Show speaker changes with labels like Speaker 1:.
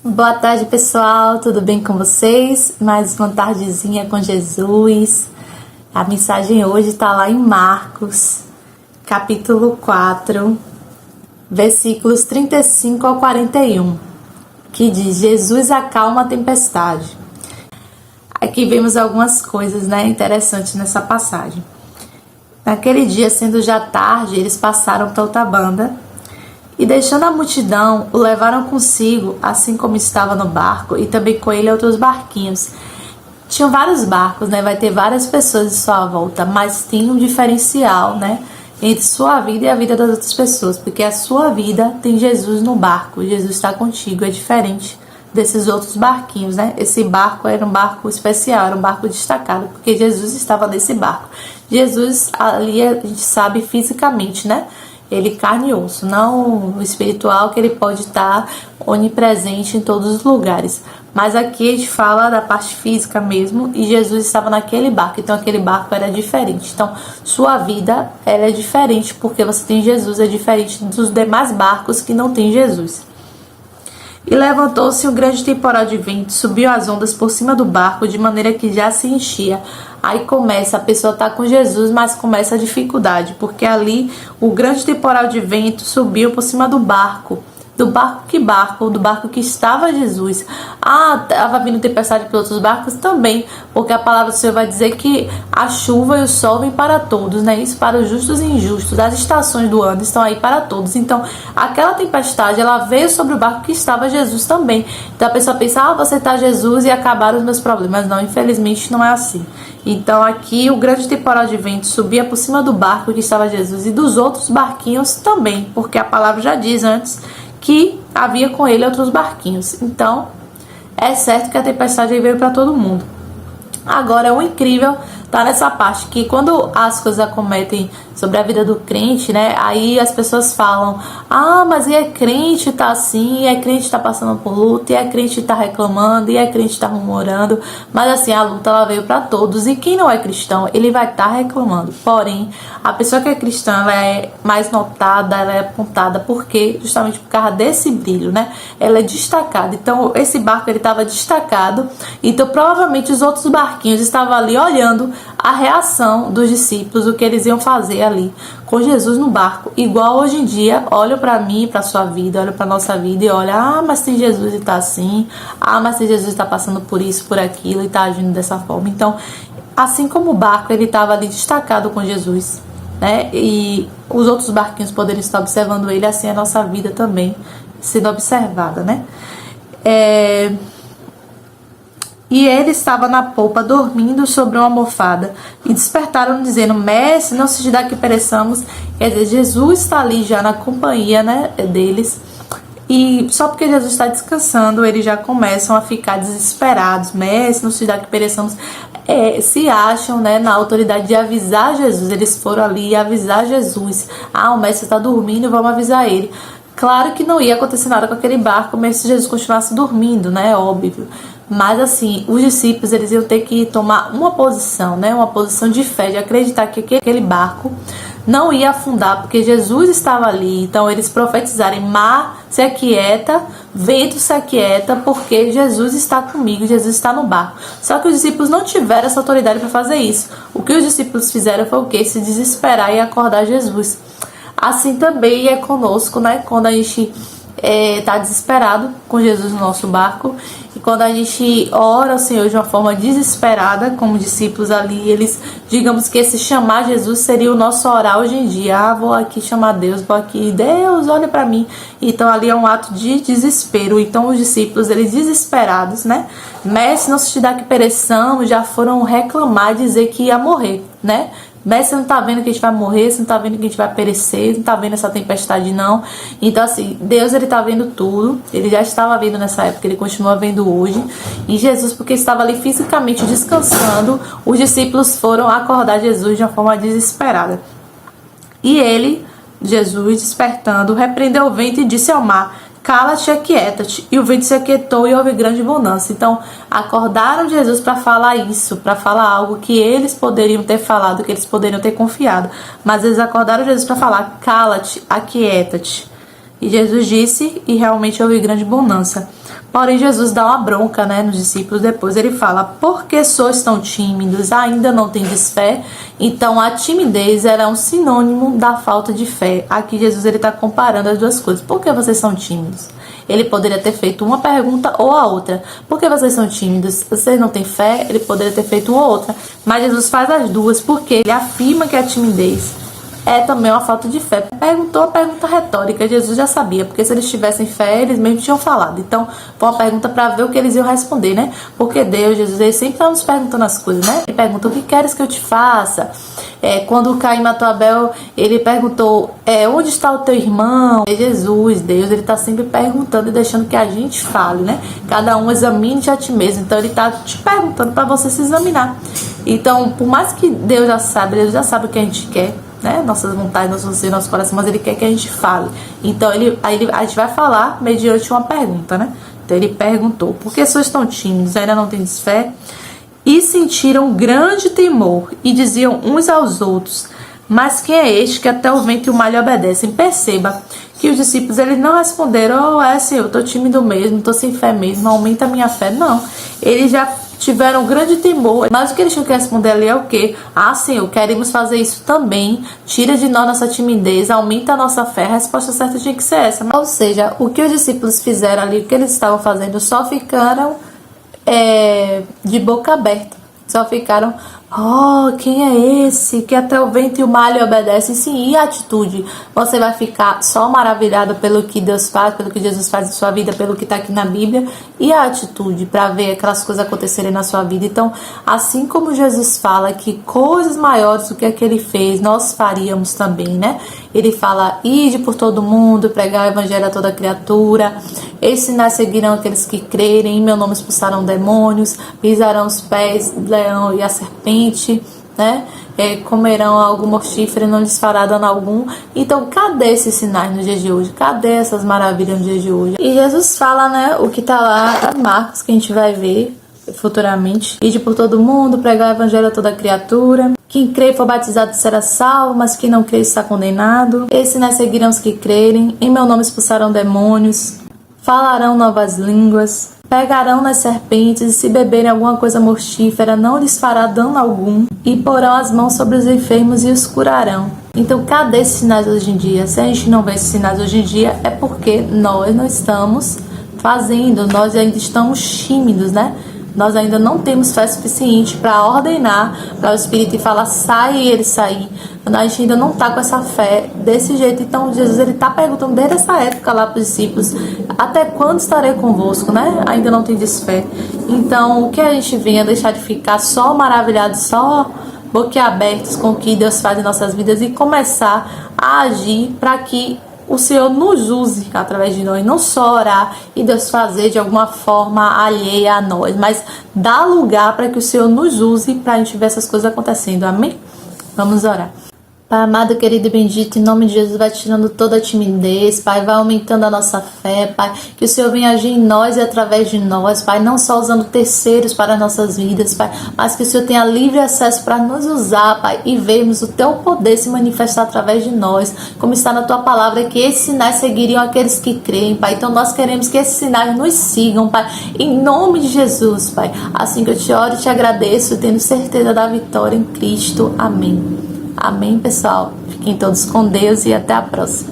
Speaker 1: Boa tarde, pessoal, tudo bem com vocês? Mais uma tardezinha com Jesus. A mensagem hoje está lá em Marcos, capítulo 4, versículos 35 ao 41, que diz: Jesus acalma a tempestade. Aqui vemos algumas coisas, interessantes nessa passagem. Naquele dia, sendo já tarde, eles passaram para outra banda e, deixando a multidão, o levaram consigo, assim como estava no barco, e também com ele outros barquinhos. Tinham vários barcos, vai ter várias pessoas em sua volta, mas tem um diferencial, entre sua vida e a vida das outras pessoas, porque a sua vida tem Jesus no barco, Jesus está contigo, é diferente desses outros barquinhos, Esse barco era um barco especial, era um barco destacado, porque Jesus estava nesse barco. Jesus ali, a gente sabe fisicamente, Ele carne e osso, não o espiritual, que ele pode estar onipresente em todos os lugares. Mas aqui a gente fala da parte física mesmo, e Jesus estava naquele barco, então aquele barco era diferente. Então, sua vida ela é diferente, porque você tem Jesus, é diferente dos demais barcos que não tem Jesus. E levantou-se um grande temporal de vento, subiu as ondas por cima do barco, de maneira que já se enchia. Aí a pessoa está com Jesus, mas começa a dificuldade, porque ali o grande temporal de vento subiu por cima do barco. Do barco que barco? Do barco que estava Jesus. Estava vindo tempestade para outros barcos também, porque a palavra do Senhor vai dizer que a chuva e o sol vêm para todos, Isso para os justos e injustos. As estações do ano estão aí para todos. Então, aquela tempestade, ela veio sobre o barco que estava Jesus também. Então, a pessoa pensa, você está Jesus e acabaram os meus problemas. Não, infelizmente não é assim. Então, aqui o grande temporal de vento subia por cima do barco que estava Jesus e dos outros barquinhos também, porque a palavra já diz antes que havia com ele outros barquinhos. Então, é certo que a tempestade veio para todo mundo. Agora, o incrível tá nessa parte, que quando as coisas acometem sobre a vida do crente, aí as pessoas falam, mas e é crente tá assim, e é crente tá passando por luta, e é crente tá reclamando, e é crente tá murmurando. Mas assim, a luta ela veio para todos, e quem não é cristão, ele vai estar reclamando. Porém, a pessoa que é cristã, ela é mais notada, ela é apontada, porque justamente por causa desse brilho, ela é destacada. Então, esse barco, ele estava destacado, então provavelmente os outros barquinhos estavam ali olhando a reação dos discípulos, o que eles iam fazer ali com Jesus no barco. Igual hoje em dia, olham para mim, para sua vida, olham para nossa vida e olham, mas tem Jesus e tá assim, mas tem Jesus e tá passando por isso, por aquilo e tá agindo dessa forma. Então, assim como o barco, ele estava ali destacado com Jesus, e os outros barquinhos poderiam estar observando ele, assim a nossa vida também sendo observada, E ele estava na polpa, dormindo sobre uma almofada. E despertaram, dizendo, Mestre, não se dá que pereçamos. Quer dizer, Jesus está ali já na companhia, deles. E só porque Jesus está descansando, eles já começam a ficar desesperados. Mestre, não se dá que pereçamos. Se acham, na autoridade de avisar Jesus. Eles foram ali avisar Jesus. O mestre está dormindo, vamos avisar ele. Claro que não ia acontecer nada com aquele barco, mesmo se Jesus continuasse dormindo, óbvio. Mas assim, os discípulos, eles iam ter que tomar uma posição, uma posição de fé, de acreditar que aquele barco não ia afundar, porque Jesus estava ali. Então eles profetizarem, mar se aquieta, vento se aquieta, porque Jesus está comigo, Jesus está no barco. Só que os discípulos não tiveram essa autoridade para fazer isso. O que os discípulos fizeram foi o quê? Se desesperar e acordar Jesus. Assim também é conosco, quando a gente está desesperado com Jesus no nosso barco, e quando a gente ora ao Senhor de uma forma desesperada, como discípulos ali, eles, digamos que esse chamar Jesus seria o nosso orar hoje em dia. Vou aqui chamar Deus, vou aqui, Deus, olha para mim. Então ali é um ato de desespero. Então os discípulos, eles desesperados, Mestre, não se te dá que pereçamos, já foram reclamar, dizer que ia morrer, Mestre, você não tá vendo que a gente vai morrer, você não tá vendo que a gente vai perecer, não tá vendo essa tempestade não. Então assim, Deus, ele tá vendo tudo, ele já estava vendo nessa época, ele continua vendo hoje. E Jesus, porque estava ali fisicamente descansando, os discípulos foram acordar Jesus de uma forma desesperada. E ele, Jesus, despertando, repreendeu o vento e disse ao mar, cala-te e aquieta-te. E o vento se aquietou e houve grande bonança. Então, acordaram Jesus para falar isso, para falar algo que eles poderiam ter falado, que eles poderiam ter confiado. Mas eles acordaram Jesus para falar, cala-te, aquieta-te. E Jesus disse, e realmente houve grande bonança. Porém, Jesus dá uma bronca, né, nos discípulos. Depois ele fala: por que sois tão tímidos? Ainda não tendes fé? Então, a timidez era um sinônimo da falta de fé. Aqui, Jesus está comparando as duas coisas. Por que vocês são tímidos? Ele poderia ter feito uma pergunta ou a outra. Por que vocês são tímidos? Vocês não têm fé? Ele poderia ter feito uma ou outra. Mas Jesus faz as duas, porque ele afirma que a timidez é também uma falta de fé. Perguntou a pergunta retórica, Jesus já sabia, porque se eles tivessem fé, eles mesmos tinham falado. Então, foi uma pergunta para ver o que eles iam responder, né? Porque Deus, Jesus, ele sempre está nos perguntando as coisas, né? Ele pergunta: o que queres que eu te faça? Quando Caim matou Abel, ele perguntou: onde está o teu irmão? Jesus, Deus, ele está sempre perguntando e deixando que a gente fale, né? Cada um examine-te a ti mesmo. Então, ele está te perguntando para você se examinar. Então, por mais que Deus já sabe o que a gente quer, né? Nossas vontades, nossos anseios, nosso coração, mas ele quer que a gente fale. Então, a gente vai falar mediante uma pergunta, né? Então, ele perguntou: por que sois tão tímidos? Ainda não tendes fé? E sentiram grande temor e diziam uns aos outros: mas quem é este que até o vento e o mar lhe obedecem? Perceba que os discípulos, eles não responderam: Senhor, eu tô tímido mesmo, tô sem fé mesmo, aumenta a minha fé. Não, eles já tiveram grande temor, mas o que eles tinham que responder ali é o quê? Senhor, queremos fazer isso também, tira de nós nossa timidez, aumenta a nossa fé. A resposta certa tinha que ser essa. Ou seja, o que os discípulos fizeram ali, o que eles estavam fazendo, só ficaram de boca aberta, só ficaram: quem é esse que até o vento e o mar lhe obedecem? Sim, e a atitude? Você vai ficar só maravilhado pelo que Deus faz, pelo que Jesus faz em sua vida, pelo que está aqui na Bíblia? E a atitude para ver aquelas coisas acontecerem na sua vida? Então, assim como Jesus fala que coisas maiores do que a que ele fez, nós faríamos também, né? Ele fala: ide por todo mundo, pregar o evangelho a toda criatura, esses sinais seguirão aqueles que crerem, em meu nome expulsarão demônios, pisarão os pés do leão e a serpente, né? Comerão algo mortífero e não lhes fará dano algum. Então, cadê esses sinais nos dias de hoje? Cadê essas maravilhas nos dias de hoje? E Jesus fala, né, o que tá lá em Marcos, que a gente vai ver futuramente: ide por todo mundo, pregar o evangelho a toda criatura. Quem crê e for batizado será salvo, mas quem não crê está condenado. Esses sinais seguirão os que crerem, em meu nome expulsarão demônios, falarão novas línguas, pegarão nas serpentes, e se beberem alguma coisa mortífera não lhes fará dano algum, e porão as mãos sobre os enfermos e os curarão. Então, cadê esses sinais hoje em dia? Se a gente não vê esses sinais hoje em dia, é porque nós não estamos fazendo, nós ainda estamos tímidos, né? Nós ainda não temos fé suficiente para ordenar para o Espírito e falar: sai, e ele sair. A gente ainda não está com essa fé desse jeito. Então, Jesus, ele está perguntando desde essa época lá para os discípulos: até quando estarei convosco, né? Ainda não tem desfé. Então, o que a gente vem é deixar de ficar só maravilhados, só boquiabertos com o que Deus faz em nossas vidas e começar a agir para que o Senhor nos use através de nós, não só orar e Deus fazer de alguma forma alheia a nós, mas dar lugar para que o Senhor nos use para a gente ver essas coisas acontecendo. Amém? Vamos orar. Pai amado, querido e bendito, em nome de Jesus, vai tirando toda a timidez, Pai, vai aumentando a nossa fé, Pai, que o Senhor venha agir em nós e através de nós, Pai, não só usando terceiros para nossas vidas, Pai, mas que o Senhor tenha livre acesso para nos usar, Pai, e vermos o Teu poder se manifestar através de nós, como está na Tua palavra, que esses sinais seguiriam aqueles que creem, Pai. Então nós queremos que esses sinais nos sigam, Pai, em nome de Jesus, Pai. Assim que eu te oro e te agradeço, tendo certeza da vitória em Cristo. Amém. Amém, pessoal. Fiquem todos com Deus e até a próxima.